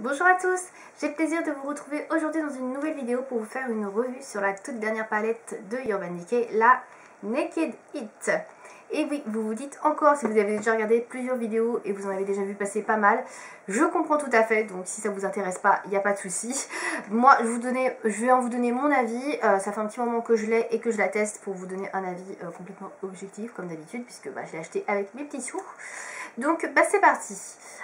Bonjour à tous, j'ai le plaisir de vous retrouver aujourd'hui dans une nouvelle vidéo pour vous faire une revue sur la toute dernière palette de Urban Decay, la Naked It. Et oui, vous vous dites encore, si vous avez déjà regardé plusieurs vidéos et vous en avez déjà vu passer pas mal, je comprends tout à fait, donc si ça vous intéresse pas, il n'y a pas de souci. Moi, je vais en vous donner mon avis, ça fait un petit moment que je l'ai et que je la teste pour vous donner un avis complètement objectif comme d'habitude, puisque je l'ai acheté avec mes petits sous. Donc c'est parti.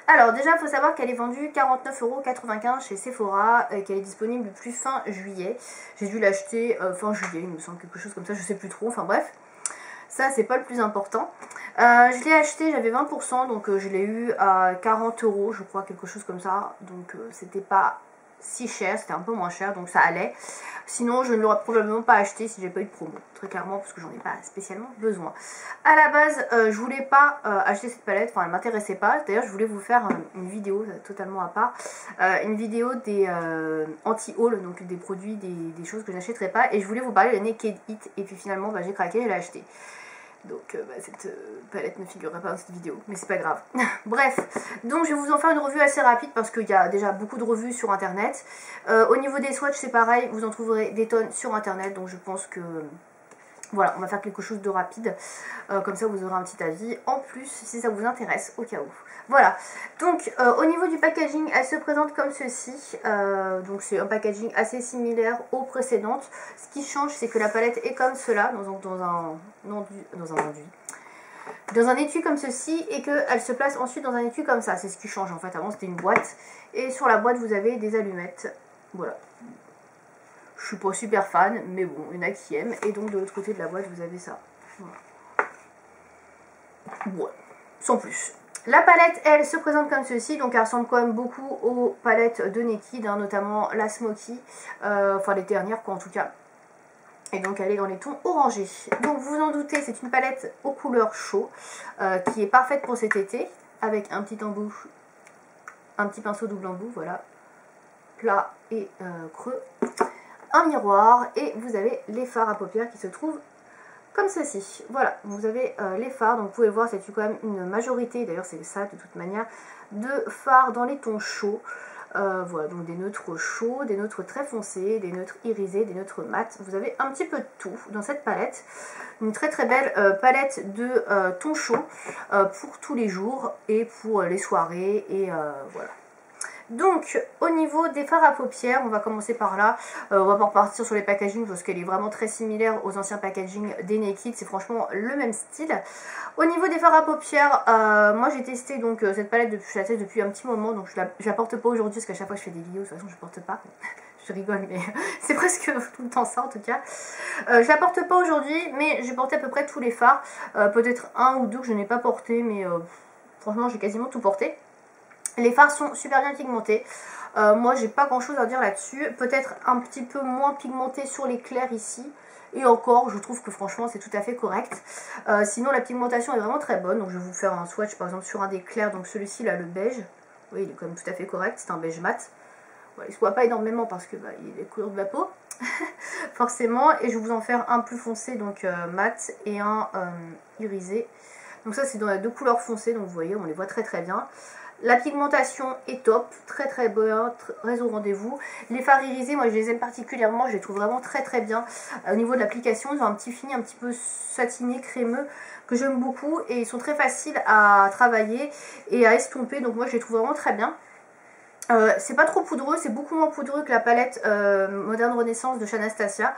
Alors déjà il faut savoir qu'elle est vendue 49,95 € chez Sephora, qu'elle est disponible depuis fin juillet. J'ai dû l'acheter fin juillet, il me semble, quelque chose comme ça, je sais plus trop, enfin bref. Ça c'est pas le plus important. Je l'ai acheté, j'avais 20%, donc je l'ai eu à 40 € je crois, quelque chose comme ça. Donc c'était pas si cher, c'était un peu moins cher, donc ça allait. Sinon je ne l'aurais probablement pas acheté si j'ai pas eu de promo, très clairement, parce que j'en ai pas spécialement besoin. À la base je voulais pas acheter cette palette, enfin elle m'intéressait pas. D'ailleurs je voulais vous faire une vidéo totalement à part, une vidéo des anti-haul, donc des produits, des choses que je n'achèterais pas, et je voulais vous parler de la Naked It, et puis finalement j'ai craqué, je l'ai acheté. Donc cette palette ne figurerait pas dans cette vidéo, mais c'est pas grave. Bref, donc je vais vous en faire une revue assez rapide parce qu'il y a déjà beaucoup de revues sur internet. Au niveau des swatchs c'est pareil, vous en trouverez des tonnes sur internet, donc je pense que voilà, on va faire quelque chose de rapide, comme ça vous aurez un petit avis en plus si ça vous intéresse au cas où. Voilà, donc au niveau du packaging, elle se présente comme ceci, donc c'est un packaging assez similaire aux précédentes. Ce qui change, c'est que la palette est comme cela, dans un étui comme ceci, et qu'elle se place ensuite dans un étui comme ça. C'est ce qui change en fait. Avant c'était une boîte, et sur la boîte vous avez des allumettes, voilà. Je suis pas super fan, mais bon, il y en a qui aiment. Et donc de l'autre côté de la boîte, vous avez ça. Voilà. Ouais, sans plus. La palette, elle, se présente comme ceci. Donc elle ressemble quand même beaucoup aux palettes de Naked, hein, notamment la Smoky. Enfin les dernières quoi en tout cas. Et donc elle est dans les tons orangés. Donc vous vous en doutez, c'est une palette aux couleurs chaud, qui est parfaite pour cet été. Avec un petit embout, un petit pinceau double embout, voilà. Plat et creux. Un miroir, et vous avez les fards à paupières qui se trouvent comme ceci. Voilà, vous avez les fards, donc vous pouvez voir, c'est quand même une majorité, d'ailleurs c'est ça de toute manière, de fards dans les tons chauds. Voilà, donc des neutres chauds, des neutres très foncés, des neutres irisés, des neutres mat. Vous avez un petit peu de tout dans cette palette. Une très très belle palette de tons chauds pour tous les jours et pour les soirées, et voilà. Donc au niveau des fards à paupières, on va commencer par là. On va pas repartir sur les packaging parce qu'elle est vraiment très similaire aux anciens packaging des Naked, c'est franchement le même style. Au niveau des fards à paupières, moi j'ai testé donc cette palette je la teste depuis un petit moment, donc je la porte pas aujourd'hui parce qu'à chaque fois que je fais des vidéos, de toute façon je porte pas. Je rigole, mais c'est presque tout le temps ça en tout cas. Je la porte pas aujourd'hui, mais j'ai porté à peu près tous les fards. Peut-être un ou deux que je n'ai pas porté, mais franchement j'ai quasiment tout porté. Les fards sont super bien pigmentés. Moi j'ai pas grand chose à dire là-dessus. Peut-être un petit peu moins pigmenté sur les clairs ici. Et encore, je trouve que franchement c'est tout à fait correct. Sinon la pigmentation est vraiment très bonne. Donc je vais vous faire un swatch par exemple sur un des clairs. Donc celui-ci là, le beige. Oui, il est quand même tout à fait correct. C'est un beige mat. Voilà, il se voit pas énormément parce que il est les couleurs de ma peau. Forcément. Et je vais vous en faire un plus foncé, donc mat, et un irisé. Donc ça c'est dans les deux couleurs foncées. Donc vous voyez, on les voit très très bien. La pigmentation est top, très très bonne, très au rendez-vous. Les fards irisés, moi je les aime particulièrement, je les trouve vraiment très très bien. Au niveau de l'application, ils ont un petit fini un petit peu satiné, crémeux, que j'aime beaucoup. Et ils sont très faciles à travailler et à estomper, donc moi je les trouve vraiment très bien. C'est pas trop poudreux, c'est beaucoup moins poudreux que la palette Modern Renaissance de chez Anastasia.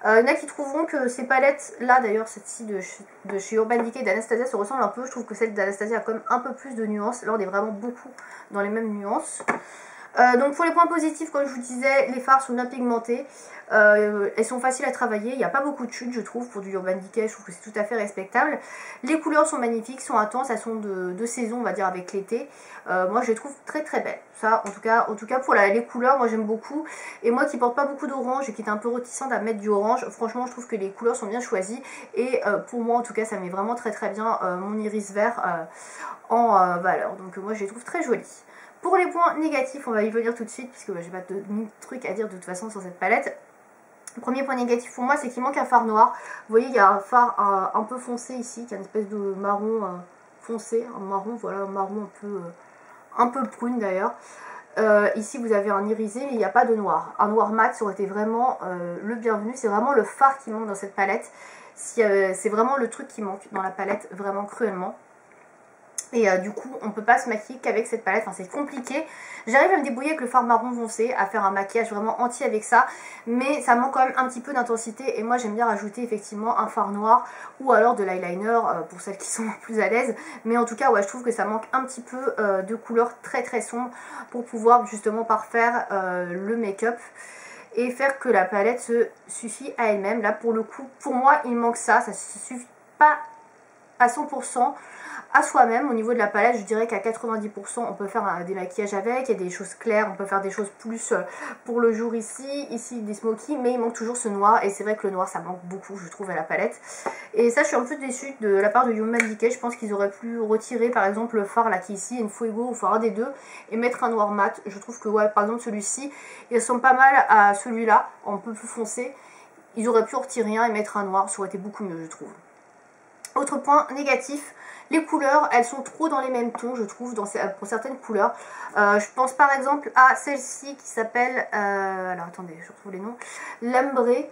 Il y en a qui trouveront que ces palettes là, d'ailleurs celle-ci de chez Urban Decay d'Anastasia se ressemble un peu. Je trouve que celle d'Anastasia a quand même un peu plus de nuances. Là on est vraiment beaucoup dans les mêmes nuances. Donc pour les points positifs, comme je vous disais, les fards sont bien pigmentés, elles sont faciles à travailler, il n'y a pas beaucoup de chutes je trouve pour du Urban Decay, je trouve que c'est tout à fait respectable. Les couleurs sont magnifiques, sont intenses, elles sont de saison on va dire avec l'été. Moi je les trouve très très belles, ça en tout cas pour les couleurs moi j'aime beaucoup. Et moi qui porte pas beaucoup d'orange et qui est un peu réticente à mettre du orange, franchement je trouve que les couleurs sont bien choisies. Et pour moi en tout cas ça met vraiment très très bien mon iris vert en valeur, donc moi je les trouve très jolies. Pour les points négatifs, on va y venir tout de suite, puisque j'ai pas de trucs à dire de toute façon sur cette palette. Le premier point négatif pour moi, c'est qu'il manque un fard noir. Vous voyez, il y a un fard un peu foncé ici, qui a une espèce de marron foncé, un marron, voilà, un marron un peu prune d'ailleurs. Ici vous avez un irisé mais il n'y a pas de noir. Un noir mat ça aurait été vraiment le bienvenu. C'est vraiment le fard qui manque dans cette palette. C'est vraiment le truc qui manque dans la palette, vraiment cruellement. Et du coup on peut pas se maquiller qu'avec cette palette, enfin c'est compliqué. J'arrive à me débrouiller avec le fard marron foncé, à faire un maquillage vraiment entier avec ça, mais ça manque quand même un petit peu d'intensité et moi j'aime bien rajouter effectivement un fard noir ou alors de l'eyeliner pour celles qui sont plus à l'aise. Mais en tout cas ouais, je trouve que ça manque un petit peu de couleur très très sombre pour pouvoir justement parfaire le make-up et faire que la palette se suffit à elle-même. Là pour le coup, pour moi il manque ça, ça ne suffit pas à 100% à soi-même. Au niveau de la palette, je dirais qu'à 90% on peut faire des maquillages avec, il y a des choses claires, on peut faire des choses plus pour le jour ici des smokies, mais il manque toujours ce noir et c'est vrai que le noir ça manque beaucoup je trouve à la palette. Et ça je suis un peu déçue de la part de Human Decay, je pense qu'ils auraient pu retirer par exemple le fard là qui est ici, une Fuego ou fard un des deux et mettre un noir mat. Je trouve que ouais, par exemple celui-ci il ressemble pas mal à celui-là, un peu plus foncé. Ils auraient pu en retirer un et mettre un noir, ça aurait été beaucoup mieux je trouve. Autre point négatif, les couleurs, elles sont trop dans les mêmes tons, je trouve, pour certaines couleurs. Je pense par exemple à celle-ci qui s'appelle, alors attendez, je retrouve les noms, Lambré,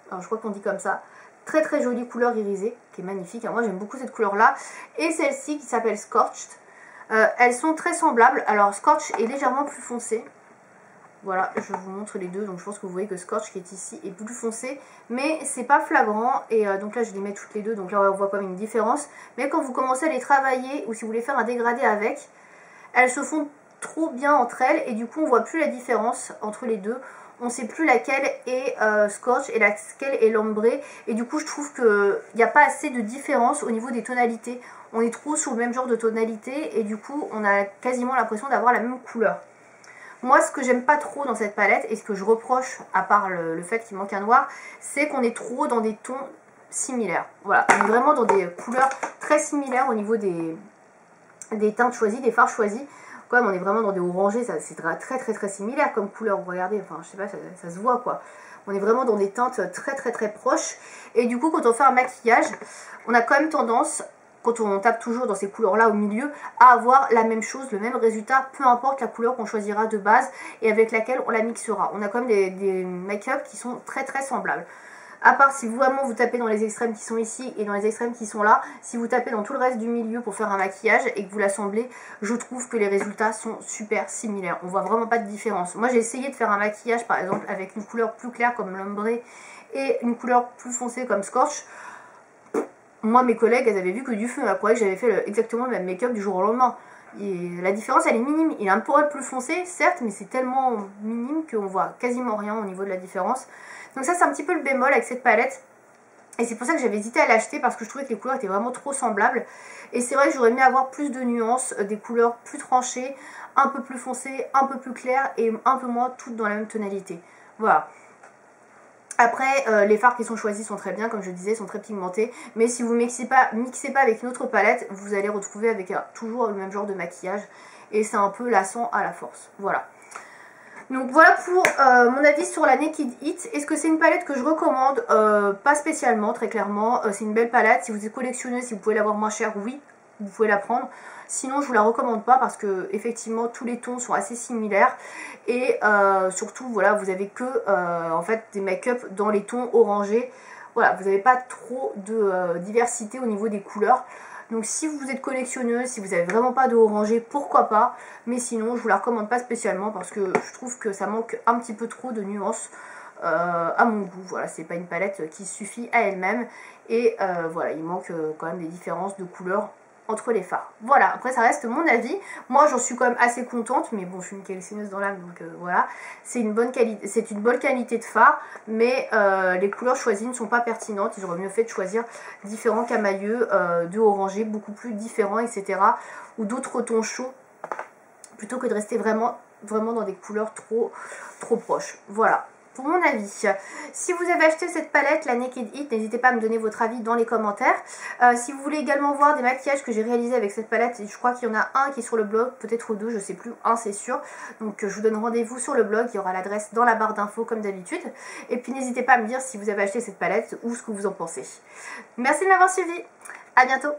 alors je crois qu'on dit comme ça. Très très jolie couleur irisée, qui est magnifique. Alors, moi j'aime beaucoup cette couleur-là. Et celle-ci qui s'appelle Scorched. Elles sont très semblables. Alors Scorch est légèrement plus foncé. Voilà, je vous montre les deux, donc je pense que vous voyez que Scorch qui est ici est plus foncé, mais c'est pas flagrant, et donc là je les mets toutes les deux, donc là on voit quand même une différence, mais quand vous commencez à les travailler, ou si vous voulez faire un dégradé avec, elles se font trop bien entre elles, et du coup on voit plus la différence entre les deux, on sait plus laquelle est Scorch et laquelle est Lambré, et du coup je trouve qu'il n'y a pas assez de différence au niveau des tonalités, on est trop sur le même genre de tonalité, et du coup on a quasiment l'impression d'avoir la même couleur. Moi, ce que j'aime pas trop dans cette palette, et ce que je reproche, à part le fait qu'il manque un noir, c'est qu'on est trop dans des tons similaires. Voilà, on est vraiment dans des couleurs très similaires au niveau des teintes choisies, des fards choisis. Comme on est vraiment dans des orangés, c'est très similaire comme couleur, vous regardez, enfin je sais pas, ça se voit quoi. On est vraiment dans des teintes très proches. Et du coup, quand on fait un maquillage, on a quand même tendance, quand on tape toujours dans ces couleurs-là au milieu, à avoir la même chose, le même résultat, peu importe la couleur qu'on choisira de base et avec laquelle on la mixera. On a quand même des make-up qui sont très semblables. À part si vraiment vous tapez dans les extrêmes qui sont ici et dans les extrêmes qui sont là, si vous tapez dans tout le reste du milieu pour faire un maquillage et que vous l'assemblez, je trouve que les résultats sont super similaires. On voit vraiment pas de différence. Moi j'ai essayé de faire un maquillage par exemple avec une couleur plus claire comme l'ombré et une couleur plus foncée comme Scorch. Moi, mes collègues, elles avaient vu que du feu. Elles croyaient que j'avais fait exactement le même make-up du jour au lendemain. Et la différence, elle est minime. Il a un poil plus foncé, certes, mais c'est tellement minime qu'on voit quasiment rien au niveau de la différence. Donc ça, c'est un petit peu le bémol avec cette palette. Et c'est pour ça que j'avais hésité à l'acheter, parce que je trouvais que les couleurs étaient vraiment trop semblables. Et c'est vrai que j'aurais aimé avoir plus de nuances, des couleurs plus tranchées, un peu plus foncées, un peu plus claires, et un peu moins toutes dans la même tonalité. Voilà. Après, les fards qui sont choisis sont très bien, comme je disais, sont très pigmentés. Mais si vous ne mixez pas avec une autre palette, vous allez retrouver avec toujours le même genre de maquillage. Et c'est un peu lassant à la force. Voilà. Donc voilà pour mon avis sur la Naked Heat. Est-ce que c'est une palette que je recommande? Pas spécialement, très clairement. C'est une belle palette. Si vous êtes collectionneuse, si vous pouvez l'avoir moins chère, oui, vous pouvez la prendre. Sinon je vous la recommande pas parce que effectivement tous les tons sont assez similaires et surtout voilà, vous avez que en fait des make-up dans les tons orangés. Voilà, vous n'avez pas trop de diversité au niveau des couleurs. Donc si vous êtes collectionneuse, si vous n'avez vraiment pas de orangé, pourquoi pas. Mais sinon je vous la recommande pas spécialement parce que je trouve que ça manque un petit peu trop de nuances à mon goût. Voilà, c'est pas une palette qui suffit à elle-même. Et voilà, il manque quand même des différences de couleurs entre les fards. Voilà, après ça reste mon avis. Moi j'en suis quand même assez contente, mais bon, je suis une collectionneuse dans l'âme, donc voilà. C'est une bonne qualité, c'est une bonne qualité de fard, mais les couleurs choisies ne sont pas pertinentes. Ils auraient mieux fait de choisir différents camailleux, de orangés beaucoup plus différents, etc. Ou d'autres tons chauds, plutôt que de rester vraiment dans des couleurs trop proches. Voilà pour mon avis. Si vous avez acheté cette palette, la Naked Heat, n'hésitez pas à me donner votre avis dans les commentaires. Si vous voulez également voir des maquillages que j'ai réalisés avec cette palette, je crois qu'il y en a un qui est sur le blog, peut-être deux, je sais plus, un c'est sûr. Donc je vous donne rendez-vous sur le blog, il y aura l'adresse dans la barre d'infos comme d'habitude. Et puis n'hésitez pas à me dire si vous avez acheté cette palette ou ce que vous en pensez. Merci de m'avoir suivi, à bientôt.